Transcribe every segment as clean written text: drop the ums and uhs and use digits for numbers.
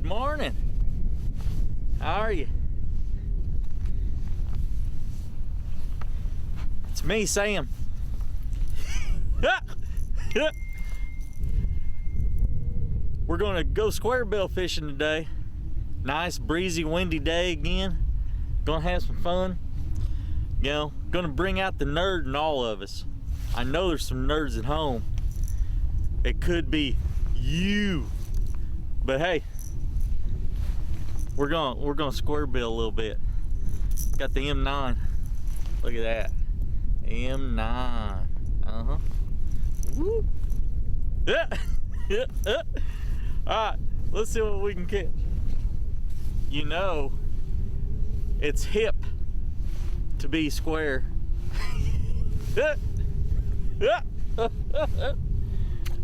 Good morning. How are you? It's me, Sam. We're gonna go square bill fishing today. Nice, breezy, windy day again. Gonna have some fun. You know, gonna bring out the nerd in all of us. I know there's some nerds at home. It could be you. But hey, we're gonna square bill a little bit. Got the M9. Look at that. M9. Uh-huh. Woo. Yeah. Alright, let's see what we can catch. You know, it's hip to be square.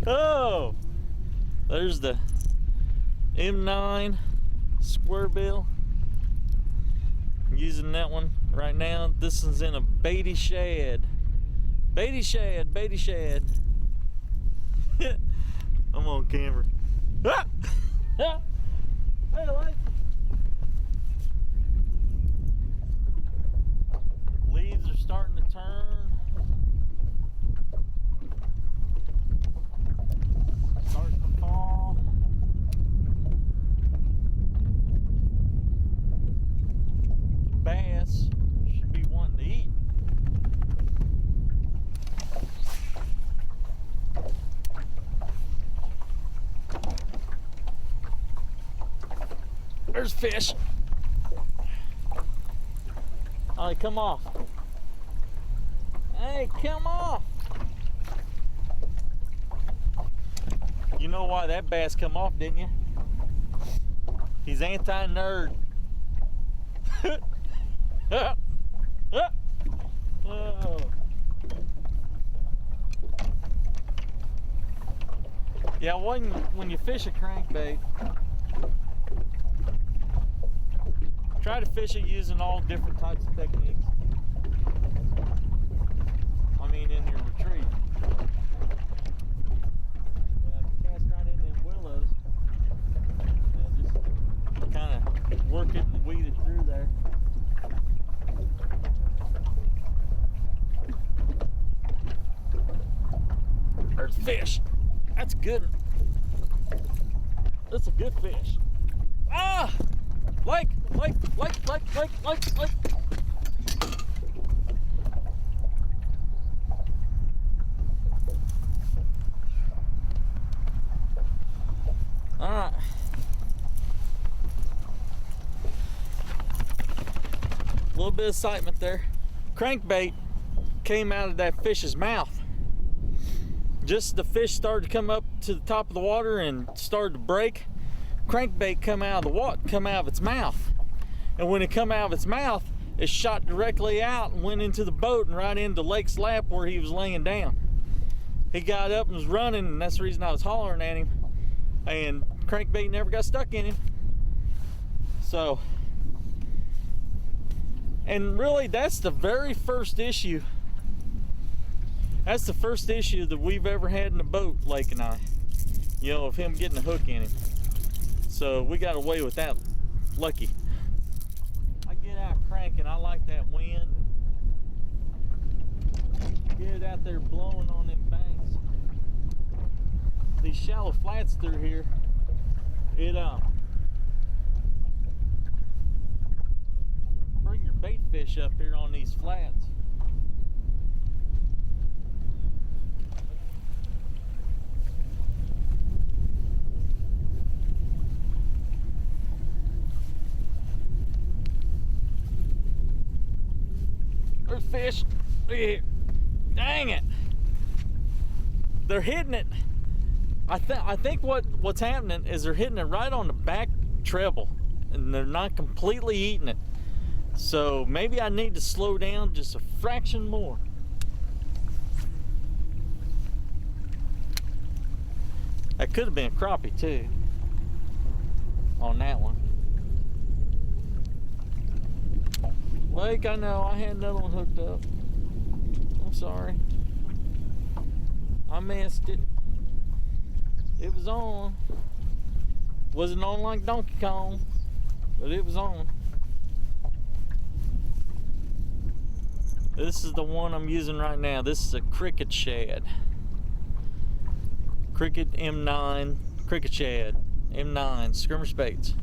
Oh, there's the M9 square bill. I'm using that one right now. This one's in a baity shad. Baity shad. I'm on camera. Hey, light. Leaves are starting to turn. Starting to fall. Bass should be wanting to eat. There's fish. All right, come off. Hey, come off. You know why that bass come off, didn't you? He's anti-nerd. Oh. Yeah, when you fish a crankbait, try to fish it using all different types of techniques. I mean, in your retreat. Cast right in them willows. And just kind of work it and weed it through there. There's fish. That's good. That's a good fish. Ah! Like. Alright. A little bit of excitement there. Crankbait came out of that fish's mouth. Just the fish started to come up to the top of the water and started to break. Crankbait come out of its mouth. And when it come out of its mouth, it shot directly out and went into the boat and right into Lake's lap where he was laying down. He got up and was running, and that's the reason I was hollering at him. And crankbait never got stuck in him. So, and really that's the very first issue. That's the first issue that we've ever had in the boat, Lake and I. You know, of him getting a hook in him. So we got away with that. Lucky. I get out cranking. I like that wind. Get it out there blowing on them banks. These shallow flats through here, bring your bait fish up here on these flats. There's fish. Look at here. Dang it. They're hitting it. I think what's happening is they're hitting it right on the back treble and they're not completely eating it. So maybe I need to slow down just a fraction more. That could have been a crappie too on that one. Lake, I know, I had another one hooked up. I'm sorry. I missed it. It was on. Wasn't on like Donkey Kong, but it was on. This is the one I'm using right now. This is a Cricket Shad. Cricket M9, Cricket Shad, M9, skirmish baits.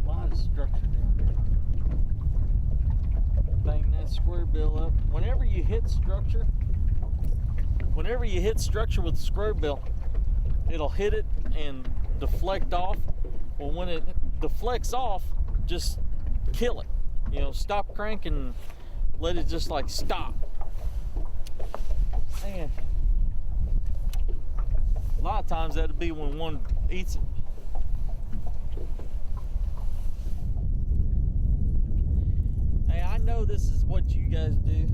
A lot of structure down there. Bang that square bill up. Whenever you hit structure with the square bill, it'll hit it and deflect off. Well, when it deflects off, just kill it. You know, stop cranking, let it just like stop. Man, a lot of times that'll be when one eats it. Hey, I know this is what you guys do.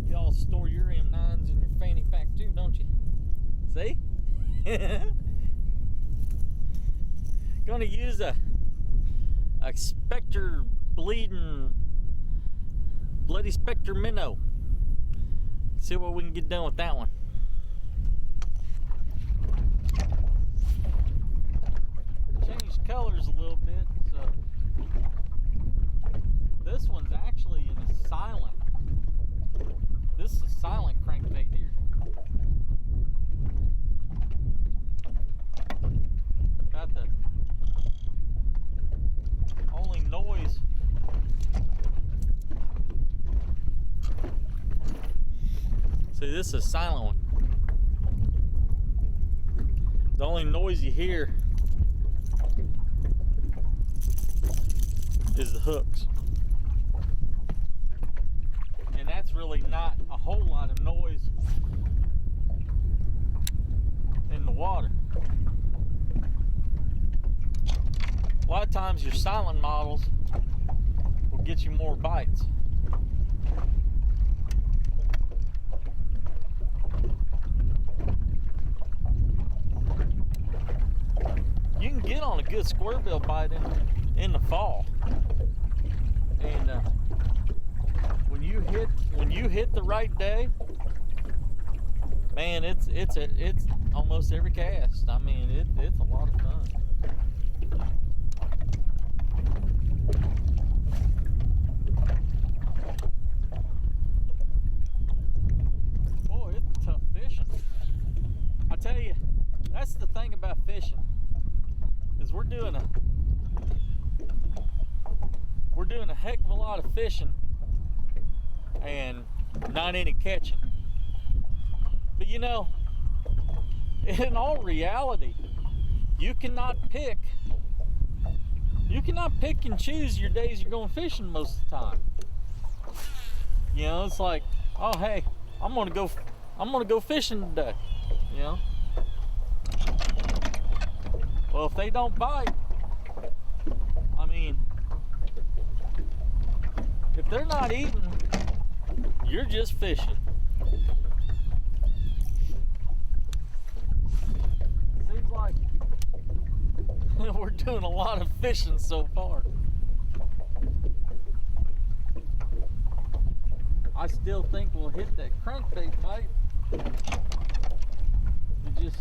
Y'all store your M9s in your fanny pack too, don't you? See? Gonna use a Spectre Bloody Spectre minnow. See what we can get done with that one. Changed colors a little bit, so this one's actually in a silent. This is a silent crankbait here. Got the only noise. See, this is a silent one. The only noise you hear is the hooks. And that's really not a whole lot of noise in the water. A lot of times your silent models will get you more bites. You can get on a good square bill bite in the fall. And when you hit the right day, man, it's almost every cast. I mean, it's a lot of fun. Boy, it's tough fishing. I tell you, that's the thing about fishing, is we're doing a heck of a lot of fishing and not any catching. But you know, in all reality, you cannot pick and choose your days you're going fishing most of the time. You know, it's like, oh hey, I'm gonna go fishing today. You know, well, if they don't bite, I mean, if they're not eating, you're just fishing. Seems like we're doing a lot of fishing so far. I still think we'll hit that crankbait bite. It just,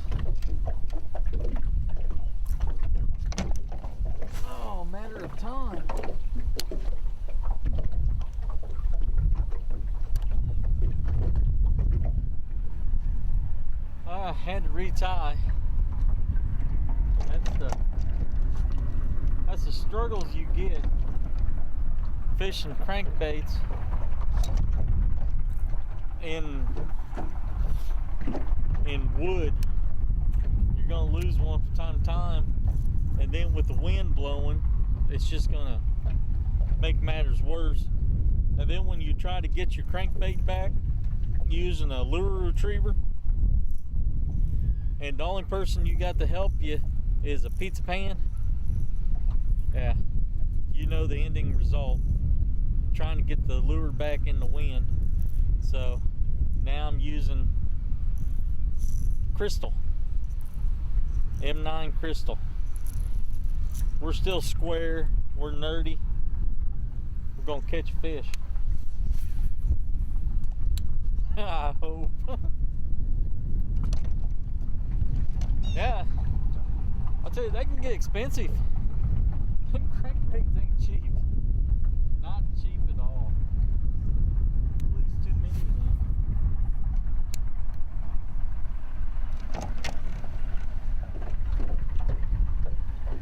oh, matter of time. I had to retie. That's the struggles you get fishing crankbaits in wood. You're gonna lose one from time to time, and then with the wind blowing, it's just gonna make matters worse. And then when you try to get your crankbait back using a lure retriever, and the only person you got to help you is a pizza pan, yeah, you know the ending result. Trying to get the lure back in the wind. So now I'm using Crystal, M9 Crystal. We're still square. We're nerdy. We're gonna catch a fish. I hope. Yeah. I'll tell you, they can get expensive. Crankbaits ain't cheap. Not cheap at all. At least too many of them.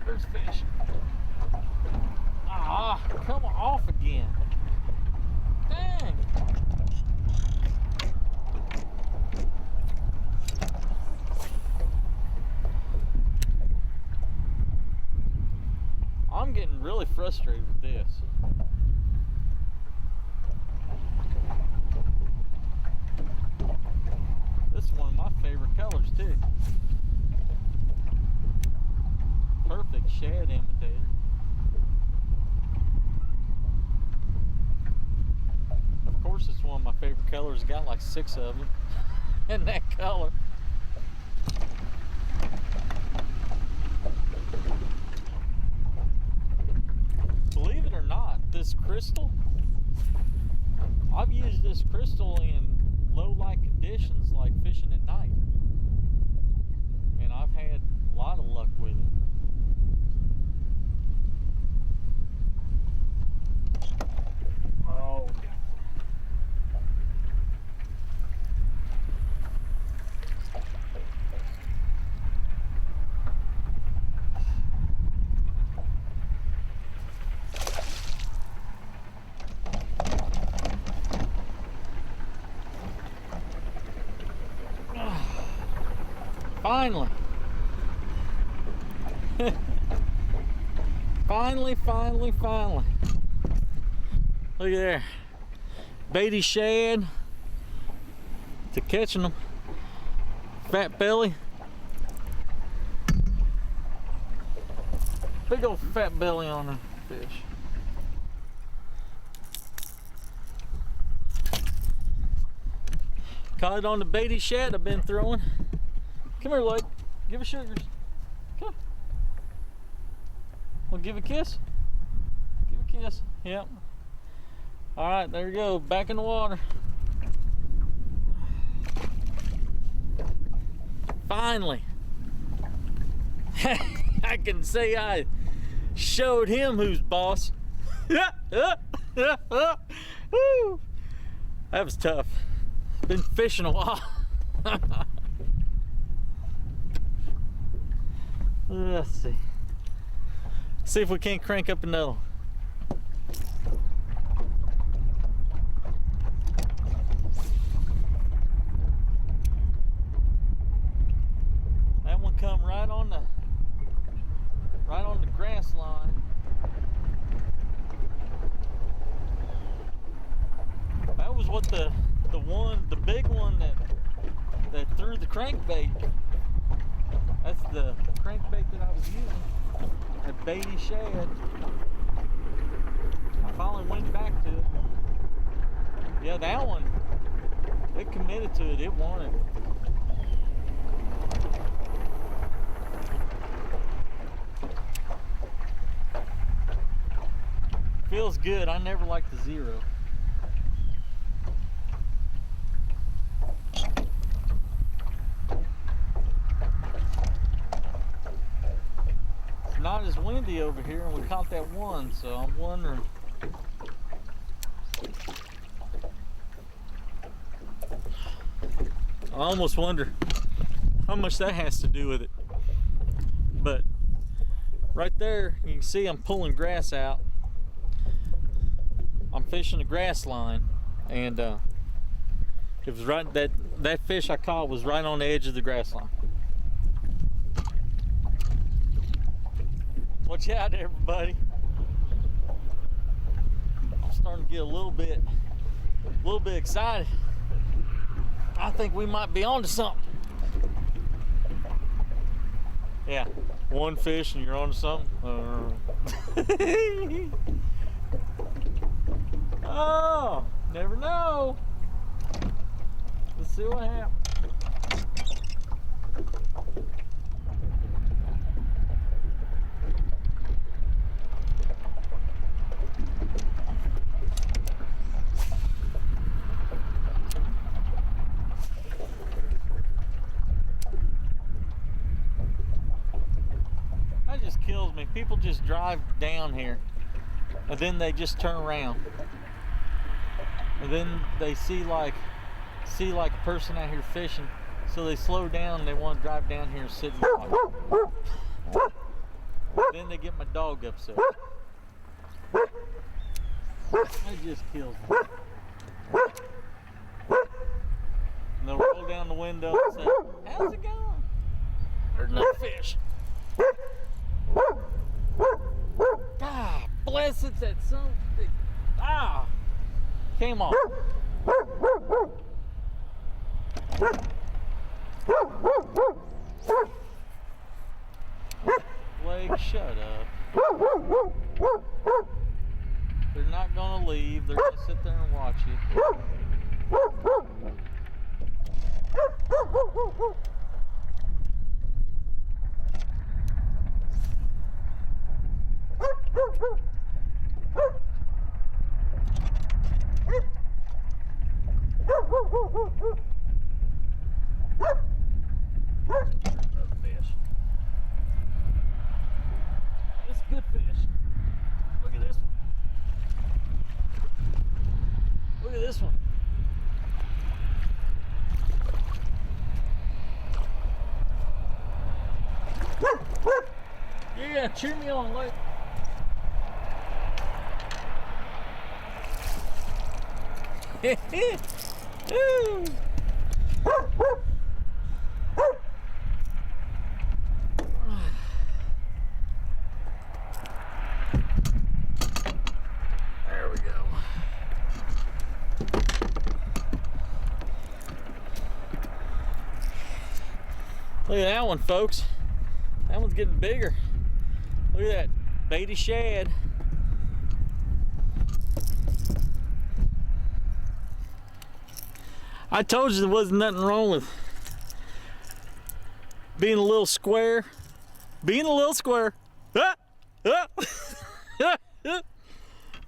There's fish. Ah, come off again. Dang. I'm getting really frustrated with this. This is one of my favorite colors too. Perfect shad imitator. Of course, it's one of my favorite colors. Got like 6 of them in that color. Believe it or not, this crystal, I've used this crystal in low light conditions like fishing at night, and I've had a lot of luck with it. Oh, finally. Finally. Look at there. Baity shad to catching them. Fat belly. Big old fat belly on the fish. Caught it on the baity shad I've been throwing. Come here, Lloyd. Give her sugars. Come. Well, give a kiss. Give a kiss. Yep. All right, there you go. Back in the water. Finally. I can say I showed him who's boss. Woo. That was tough. Been fishing a while. Let's see. See if we can't crank up another one. That one come right on the grass line. That was what the big one that threw the crankbait. That's the crankbait that I was using. That baity shad. I finally went back to it. Yeah, that one, it committed to it. It wanted it. Feels good. I never liked the zero. Not as windy over here, and we caught that one, so I'm wondering. I almost wonder how much that has to do with it. But right there, you can see I'm pulling grass out. I'm fishing the grass line, and it was right, that fish I caught was right on the edge of the grass line. Watch out, everybody. I'm starting to get a little bit excited. I think we might be onto something. Yeah, one fish and you're onto something. Oh, never know. Let's see what happens. kills me. People just drive down here and then they just turn around. And then they see like a person out here fishing, so they slow down and they want to drive down here and sit and watch. Then they get my dog upset. That just kills me. And they'll roll down the window and say, "How's it going?" There's no fish. Ah, bless it, that son of a... Ah, came off. Blake, shut up. They're not gonna leave. They're gonna sit there and watch you. Fish. It's a good fish. Look at this one. Look at this one. Yeah, cheer me on, Luke. Ooh. There we go. Look at that one, folks. That one's getting bigger. Look at that baity shad. I told you there wasn't nothing wrong with being a little square. Being a little square. Ah! Ah!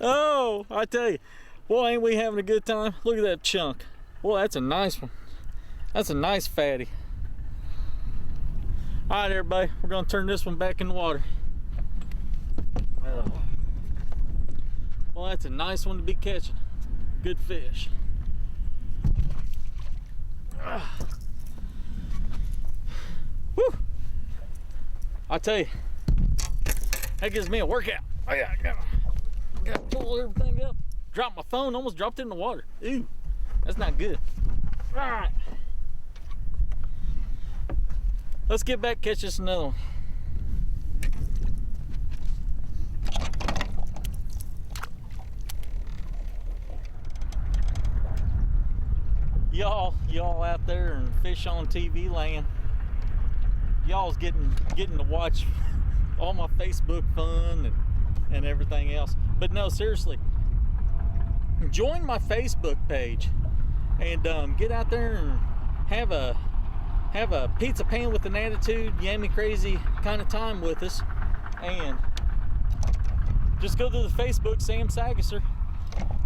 Oh, I tell you. Boy, ain't we having a good time? Look at that chunk. Boy, that's a nice one. That's a nice fatty. All right, everybody. We're going to turn this one back in the water. Well, that's a nice one to be catching. Good fish. Whew. I tell you, that gives me a workout. I got to pull everything up. Dropped my phone, almost dropped it in the water. Ooh, that's not good. All right, let's get back, catch us another one. Y'all out there and fish on TV land, y'all's getting to watch all my Facebook fun and everything else. But no, seriously, join my Facebook page and get out there and have a pizza pan with an attitude, yummy crazy kind of time with us, and just go to the Facebook, Sam Sagasser,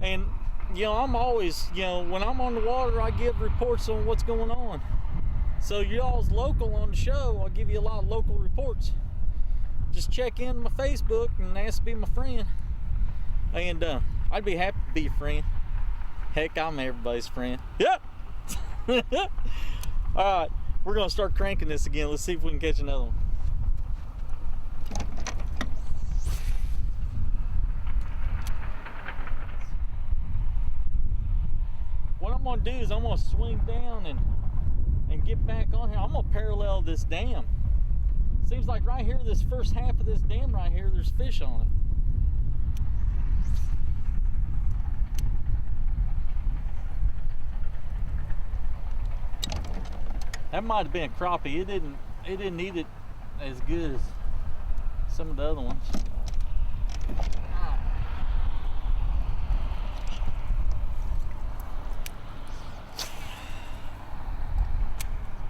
and you know, I'm always, you know, when I'm on the water, I give reports on what's going on. So y'all's local on the show, I'll give you a lot of local reports. Just check in my Facebook and ask to be my friend. And I'd be happy to be your friend. Heck, I'm everybody's friend. Yep. All right, we're gonna start cranking this again. Let's see if we can catch another one. What I'm gonna do is I'm gonna swing down and get back on here. I'm gonna parallel this dam. Seems like right here, this first half of this dam right here, there's fish on it. That might have been crappie. It didn't eat it as good as some of the other ones.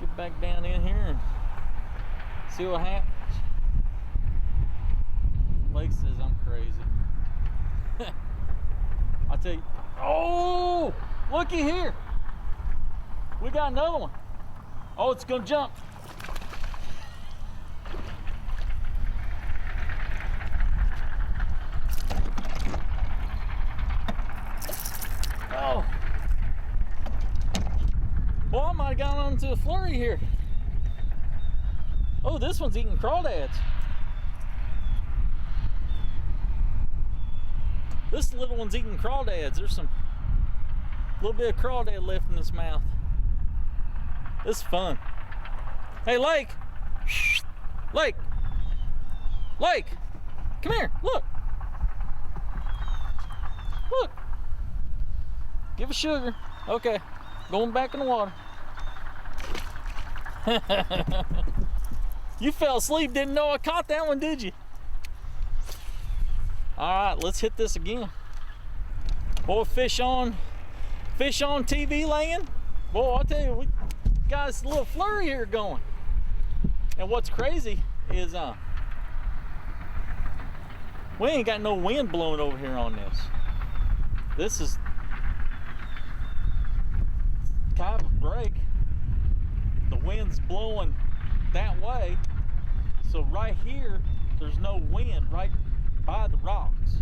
Get back down in here and see what happens. Blake says I'm crazy. I tell you, oh, looky here. We got another one. Oh, it's gonna jump. into a flurry here. Oh, this one's eating crawdads. This little one's eating crawdads. There's some little bit of crawdad left in his mouth. This is fun. Hey, Lake. Lake. Lake. Come here. Look. Look. Give a sugar. Okay. Going back in the water. You fell asleep, didn't know I caught that one, did you? All right, let's hit this again. Boy, fish on TV land. Boy, I'll tell you, we got this little flurry here going. And what's crazy is we ain't got no wind blowing over here on this. This is kind of a break. The wind's blowing that way, so right here there's no wind right by the rocks.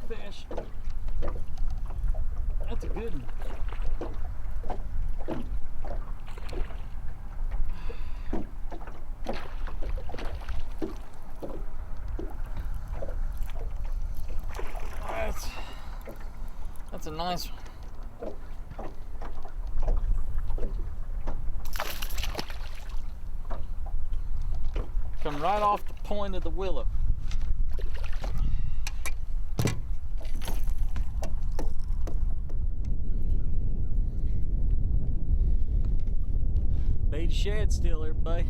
Fish. That's a good one. That's a nice one. Come right off the point of the willow. Baity shad still, everybody.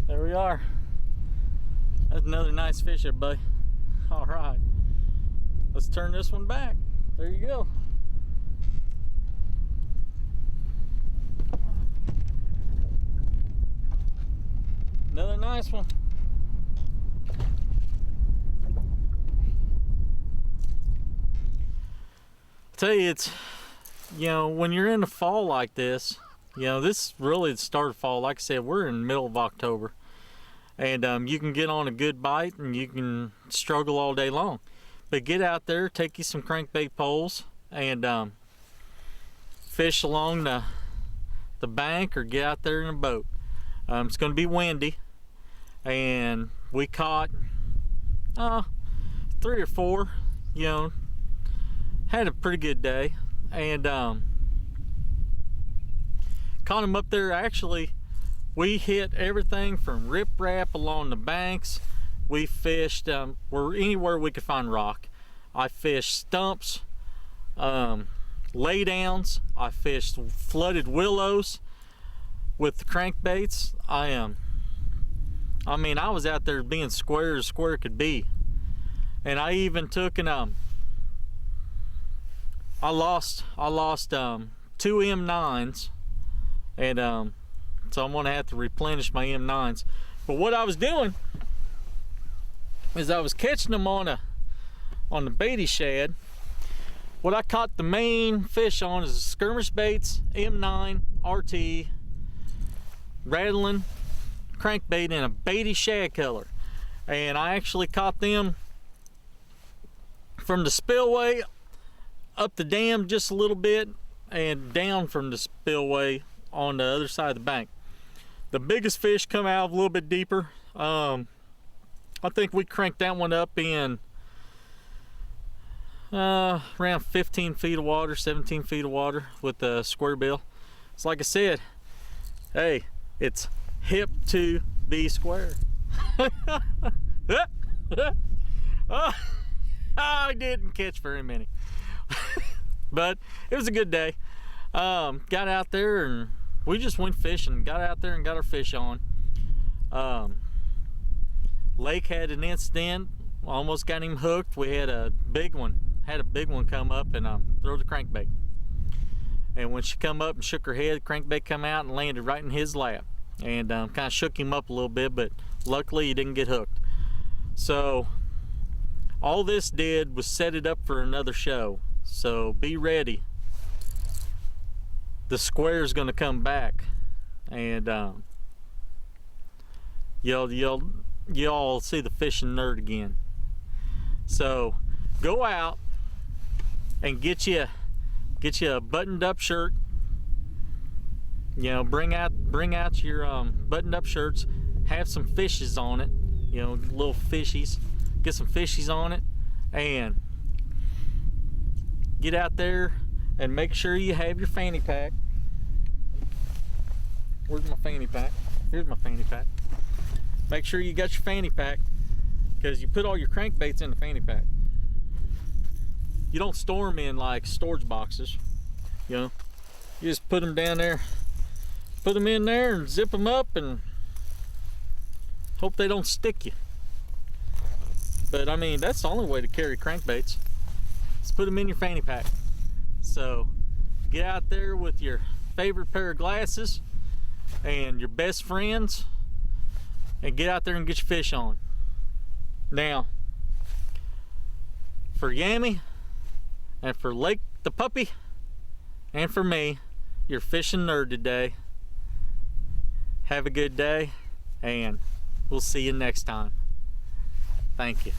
There we are. That's another nice fish, everybody. All right, let's turn this one back. There you go. Another nice one. Tell you, it's, you know, when you're in the fall like this, you know, this is really the start of fall. Like I said, we're in the middle of October. And you can get on a good bite and you can struggle all day long. But get out there, take you some crankbait poles and fish along the bank or get out there in a boat. It's going to be windy, and we caught 3 or 4, you know, had a pretty good day, and caught them up there. Actually, we hit everything from riprap along the banks. We fished anywhere we could find rock. I fished stumps, laydowns. I fished flooded willows with the crankbaits. I mean, I was out there being square as square could be. And I even took an I lost 2 M9s, and so I'm gonna have to replenish my M9s. But what I was doing is I was catching them on the Baity shad. What I caught the main fish on is skirmish baits, M9, RT, rattling crankbait in a Baity shad color. And I actually caught them from the spillway up the dam just a little bit and down from the spillway on the other side of the bank. The biggest fish come out a little bit deeper. I think we cranked that one up in around 15 feet of water, 17 feet of water with the square bill. It's like I said, hey, it's hip to be square. I didn't catch very many. But it was a good day. Got out there and we just went fishing. Got out there and got our fish on. Lake had an incident. Almost got him hooked. We had a big one. Had a big one come up and throw the crankbait. And when she come up and shook her head, the crankbait come out and landed right in his lap. And kind of shook him up a little bit, but luckily he didn't get hooked. So All this did was set it up for another show. So be ready. The square's gonna come back, and y'all see the fishing nerd again. So go out and get you a buttoned up shirt. You know, bring out your buttoned up shirts. Have some fishes on it. You know, little fishies. Get some fishies on it, and get out there and make sure you have your fanny pack. Where's my fanny pack? Here's my fanny pack. Make sure you got your fanny pack, because you put all your crankbaits in the fanny pack. You don't store them in like storage boxes, you know. You just put them down there, put them in there and zip them up and hope they don't stick you. But I mean, that's the only way to carry crankbaits. Just put them in your fanny pack. So get out there with your favorite pair of glasses and your best friends, and get out there and get your fish on. Now, for Yami, and for Lake the Puppy, and for me, your fishing nerd today, have a good day, and we'll see you next time. Thank you.